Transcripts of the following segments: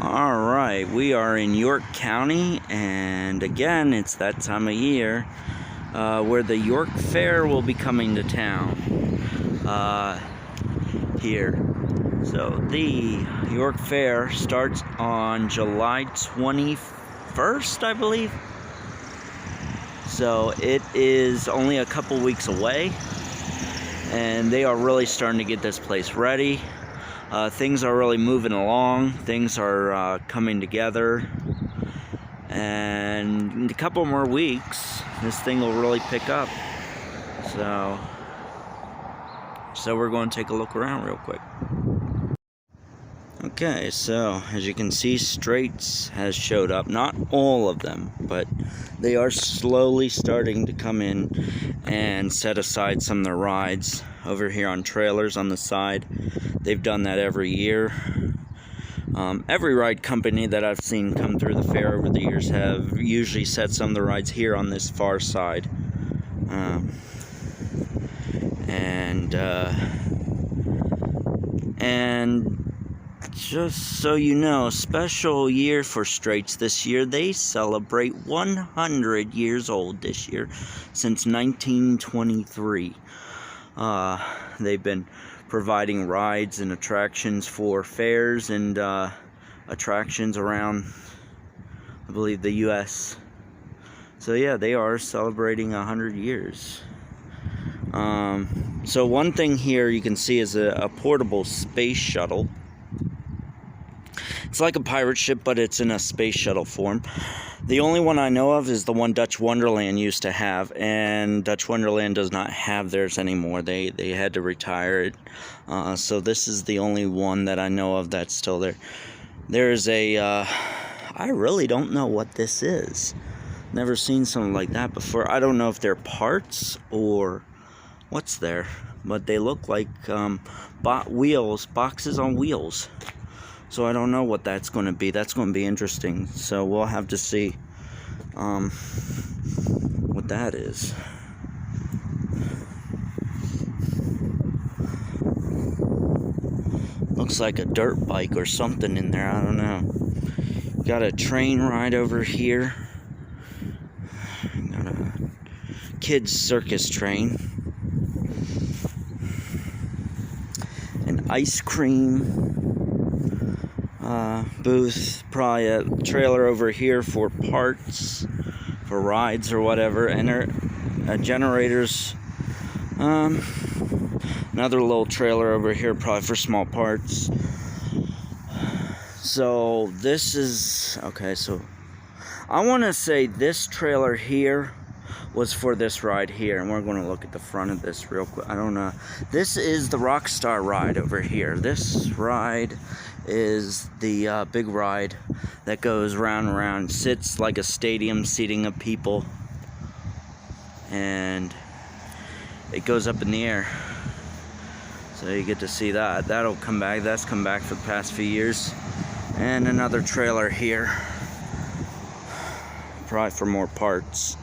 Alright, we are in York County, and again, it's that time of year where the York Fair will be coming to town here. So the York Fair starts on July 21st, I believe. So it is only a couple weeks away, and they are really starting to get this place ready. Things are really moving along. Things are coming together, and in a couple more weeks, this thing will really pick up. So we're going to take a look around real quick. Okay, so as you can see, Straits has showed up. Not all of them, but they are slowly starting to come in and set aside some of their rides over here on trailers on the side. They've done that every year. Every ride company that I've seen come through the fair over the years have usually set some of the rides here on this far side. And just so you know, special year for Straits this year. They celebrate 100 years old this year, since 1923. They've been providing rides and attractions for fairs and attractions around, I believe, the U.S. So yeah, they are celebrating 100 years. So one thing here you can see is a portable space shuttle. It's like a pirate ship, but it's in a space shuttle form. The only one I know of is the one Dutch Wonderland used to have, and Dutch Wonderland does not have theirs anymore. They had to retire it. So this is the only one that I know of that's still there. There's I really don't know what this is. Never seen something like that before. I don't know if they're parts or what's there, but they look like boxes on wheels. So I don't know what that's going to be. That's going to be interesting. So we'll have to see what that is. Looks like a dirt bike or something in there. I don't know. Got a train ride over here. Got a kids circus train. An ice cream booth, probably a trailer over here for parts, for rides or whatever, and generators. Another little trailer over here, probably for small parts. So this is okay. So I want to say this trailer here was for this ride here, and we're going to look at the front of this real quick. I don't know. This is the Rockstar ride over here. This ride is the big ride that goes round and round, sits like a stadium seating of people, and it goes up in the air. So you get to see that. That'll come back. That's come back for the past few years. And another trailer here, probably for more parts.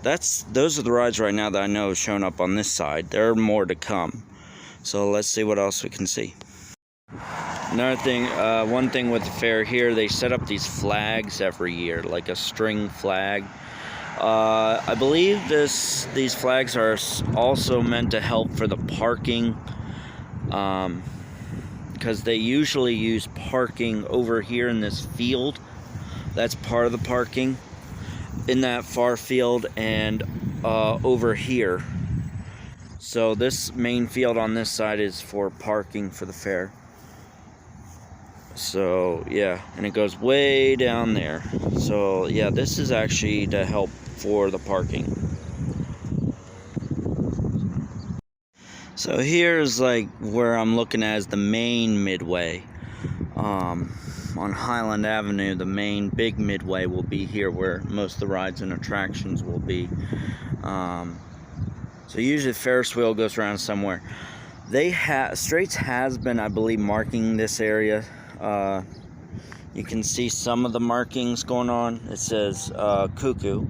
Those are the rides right now that I know have shown up on this side. There are more to come. So let's see what else we can see. Another thing, one thing with the fair here, they set up these flags every year, like a string flag. I believe these flags are also meant to help for the parking, because they usually use parking over here in this field. That's part of the parking in that far field, and over here. So this main field on this side is for parking for the fair. So yeah, and it goes way down there. So yeah, this is actually to help for the parking. So here's like where I'm looking at is the main midway. On Highland Avenue, the main big midway will be here, where most of the rides and attractions will be. So usually the Ferris wheel goes around somewhere. Straits has been, I believe, marking this area. You can see some of the markings going on. It says Cuckoo.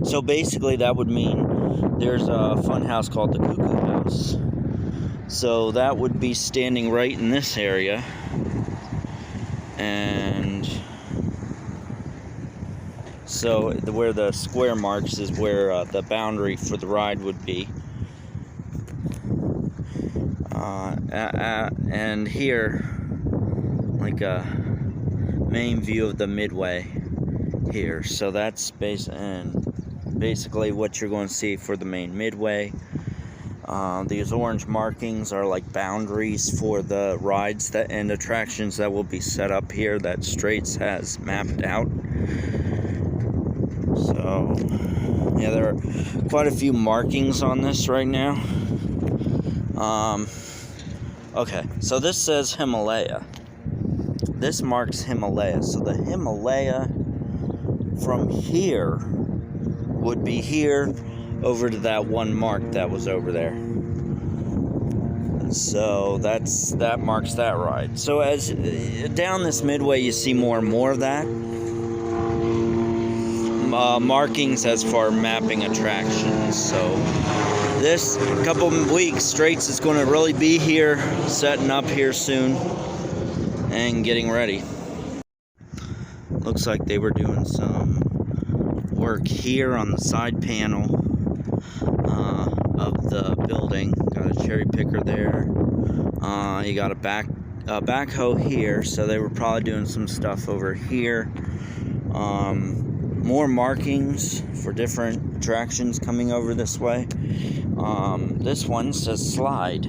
So basically that would mean there's a fun house called the Cuckoo House. So that would be standing right in this area. And so where the square marks is where the boundary for the ride would be. And here, like a main view of the Midway here. So that's basically what you're going to see for the main Midway. These orange markings are like boundaries for the rides and attractions that will be set up here that Straits has mapped out. So, yeah, there are quite a few markings on this right now. Okay, so this says Himalaya. This marks Himalaya. So the Himalaya from here would be here over to that one mark that was over there. So that marks that ride. So as down this Midway, you see more and more of that. Markings as far mapping attractions. So this couple of weeks, Straits is going to really be here, setting up here soon and getting ready. Looks like they were doing some work here on the side panel of the building. Got a cherry picker there. You got a backhoe here, so they were probably doing some stuff over here. More markings for different attractions coming over this way. This one says slide,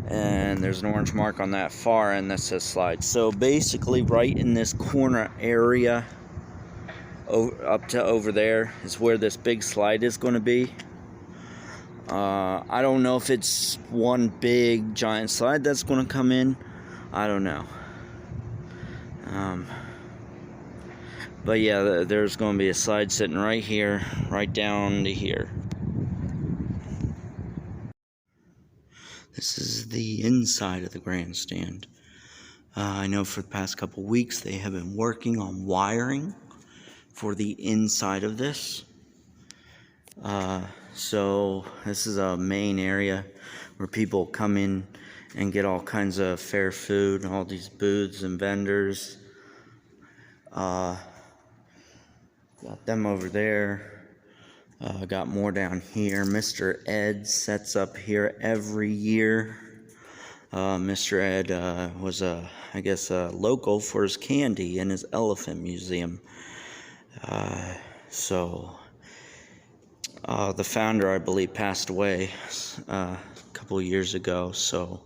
and there's an orange mark on that far end that says slide. So basically right in this corner area up to over there is where this big slide is going to be. I don't know if it's one big giant slide that's going to come in. I don't know. But yeah, there's going to be a slide sitting right here, right down to here. This is the inside of the grandstand. I know for the past couple weeks they have been working on wiring for the inside of this. So this is a main area where people come in and get all kinds of fair food, all these booths and vendors. Got them over there. Got more down here. Mr. Ed sets up here every year. Mr. Ed was I guess a local for his candy and his elephant museum. So the founder, I believe, passed away a couple of years ago. So,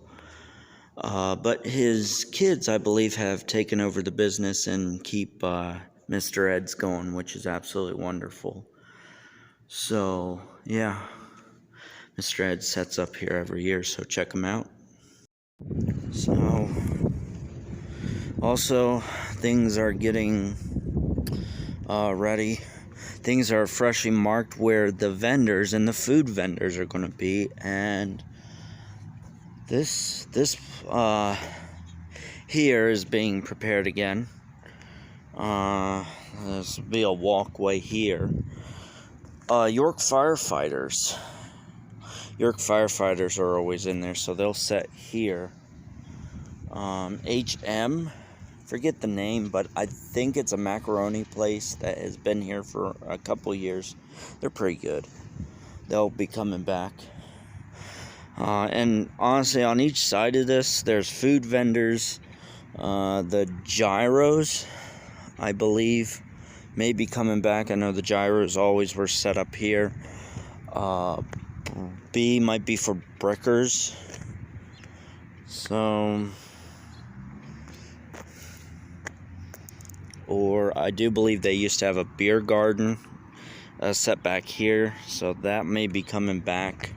but his kids, I believe, have taken over the business and keep Mr. Ed's going, which is absolutely wonderful. So, yeah, Mr. Ed sets up here every year, so check him out. So, also, things are getting ready. Things are freshly marked where the vendors and the food vendors are going to be, and this here is being prepared again. This will be a walkway here. York firefighters are always in there, so they'll set here. HM, forget the name, but I think it's a macaroni place that has been here for a couple years. They're pretty good. They'll be coming back. And honestly, on each side of this, there's food vendors. The gyros, I believe, may be coming back. I know the gyros always were set up here. B might be for brickers. So, or I do believe they used to have a beer garden set back here, so that may be coming back.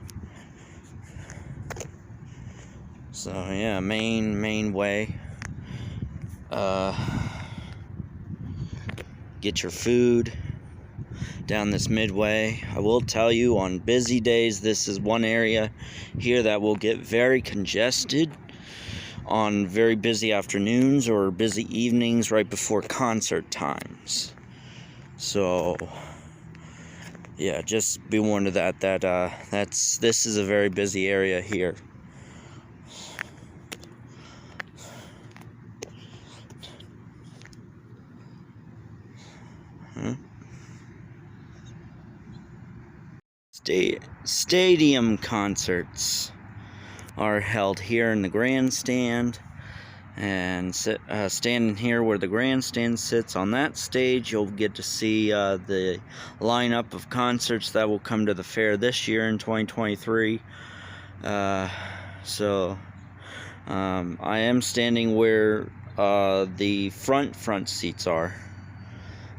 So yeah, main way. Get your food down this Midway. I will tell you, on busy days, this is one area here that will get very congested on very busy afternoons or busy evenings right before concert times. So yeah, just be warned of that. This is a very busy area here. stadium concerts are held here in the grandstand. And standing here where the grandstand sits on that stage, you'll get to see the lineup of concerts that will come to the fair this year in 2023. I am standing where the front seats are.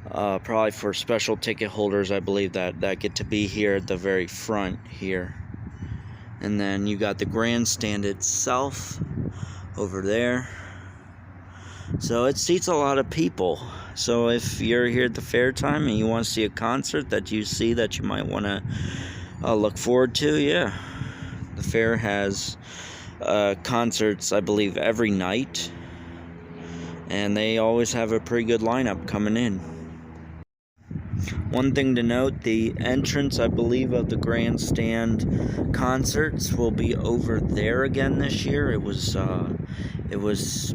Probably for special ticket holders, I believe that get to be here at the very front here. And then you got the grandstand itself over there. So it seats a lot of people. So if you're here at the fair time and you want to see a concert that you see that you might want to look forward to, yeah. The fair has concerts, I believe, every night. And they always have a pretty good lineup coming in. One thing to note, the entrance, I believe, of the grandstand concerts will be over there again this year. It was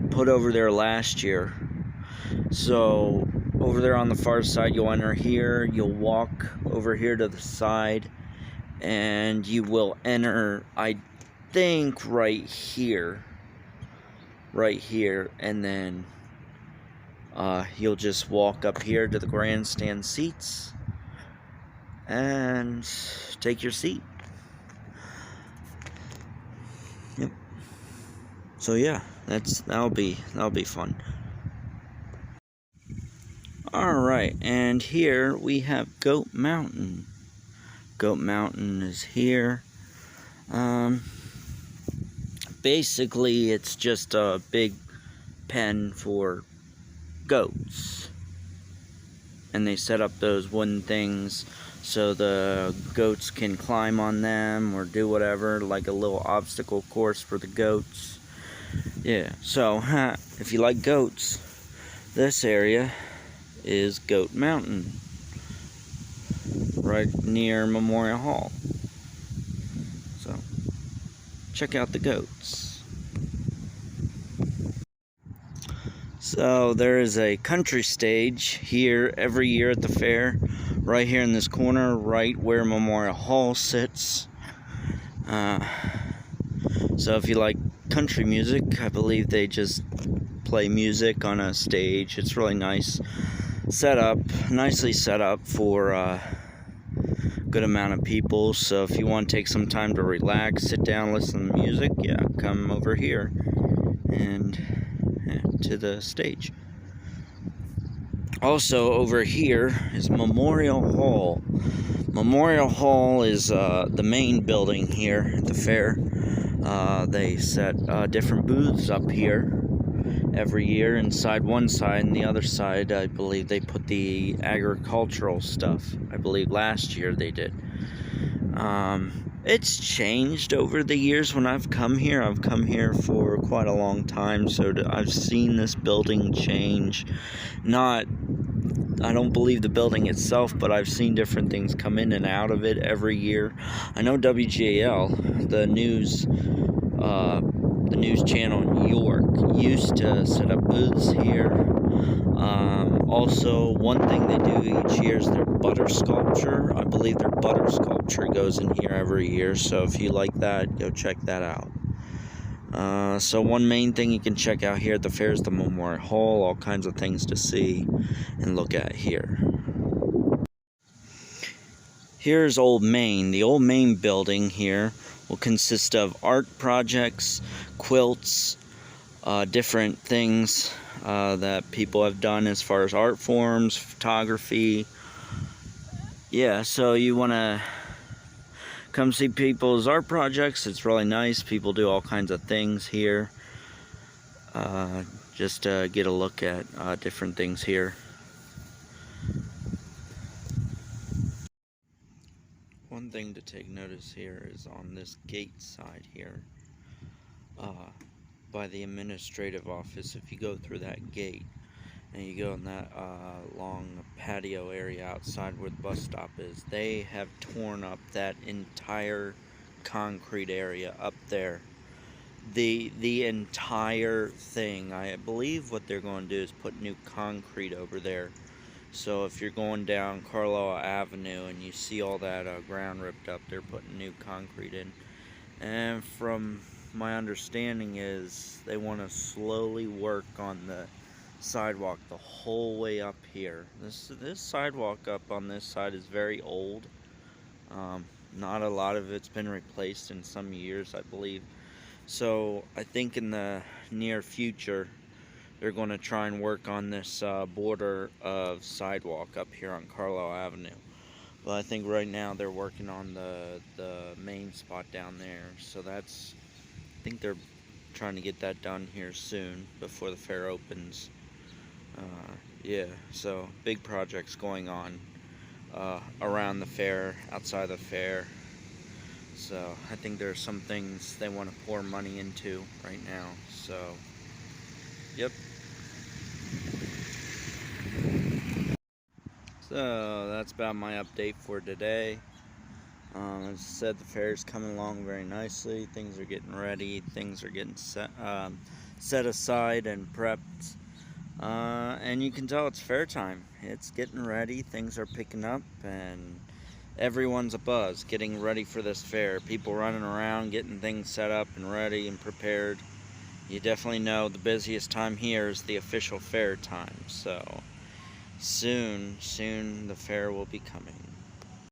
put over there last year. So over there on the far side, you'll enter here, you'll walk over here to the side, and you will enter, I think, right here, and then you'll just walk up here to the grandstand seats and take your seat. Yep. So yeah, that'll be fun. All right, and here we have Goat Mountain. Goat Mountain is here. Basically, it's just a big pen for goats, and they set up those wooden things so the goats can climb on them or do whatever, like a little obstacle course for the goats. Yeah, so if you like goats, this area is Goat Mountain, right near Memorial Hall. So check out the goats. So there is a country stage here every year at the fair, right here in this corner, right where Memorial Hall sits. So if you like country music, I believe they just play music on a stage. It's really nice setup, nicely set up for a good amount of people. So if you want to take some time to relax, sit down, listen to music, yeah, come over here and to the stage. Also over here is Memorial Hall. Memorial Hall is the main building here at the fair. They set different booths up here every year. Inside one side and the other side, I believe they put the agricultural stuff. I believe last year they did. It's changed over the years when I've come here. I've come here for quite a long time, so I've seen this building change. I don't believe the building itself, but I've seen different things come in and out of it every year. I know WGAL, the news channel in York, used to set up booths here. Also, one thing they do each year is their butter sculpture. I believe their butter sculpture goes in here every year, so if you like that, go check that out. So one main thing you can check out here at the fair is the Memorial Hall, all kinds of things to see and look at here. Here's Old Main. The Old Main building here will consist of art projects, quilts, different things that people have done as far as art forms, photography. Yeah, so you want to come see people's art projects. It's really nice. People do all kinds of things here. Just to get a look at different things here. One thing to take notice here is on this gate side here, by the administrative office. If you go through that gate and you go in that long patio area outside where the bus stop is, they have torn up that entire concrete area up there. The entire thing. I believe what they're going to do is put new concrete over there So if you're going down Carlisle Avenue and you see all that ground ripped up, they're putting new concrete in. And from my understanding is they want to slowly work on the sidewalk the whole way up here. This sidewalk up on this side is very old. Not a lot of it's been replaced in some years, I believe. So I think in the near future they're going to try and work on this border of sidewalk up here on Carlisle Avenue. But I think right now they're working on the main spot down there. So I think they're trying to get that done here soon before the fair opens. Yeah, so big projects going on around the fair, outside the fair. So I think there's some things they want to pour money into right now. So, yep. So that's about my update for today. As I said, the fair's coming along very nicely. Things are getting ready. Things are getting set aside and prepped. And you can tell it's fair time. It's getting ready. Things are picking up, and everyone's abuzz getting ready for this fair. People running around, getting things set up and ready and prepared. You definitely know the busiest time here is the official fair time. So soon the fair will be coming.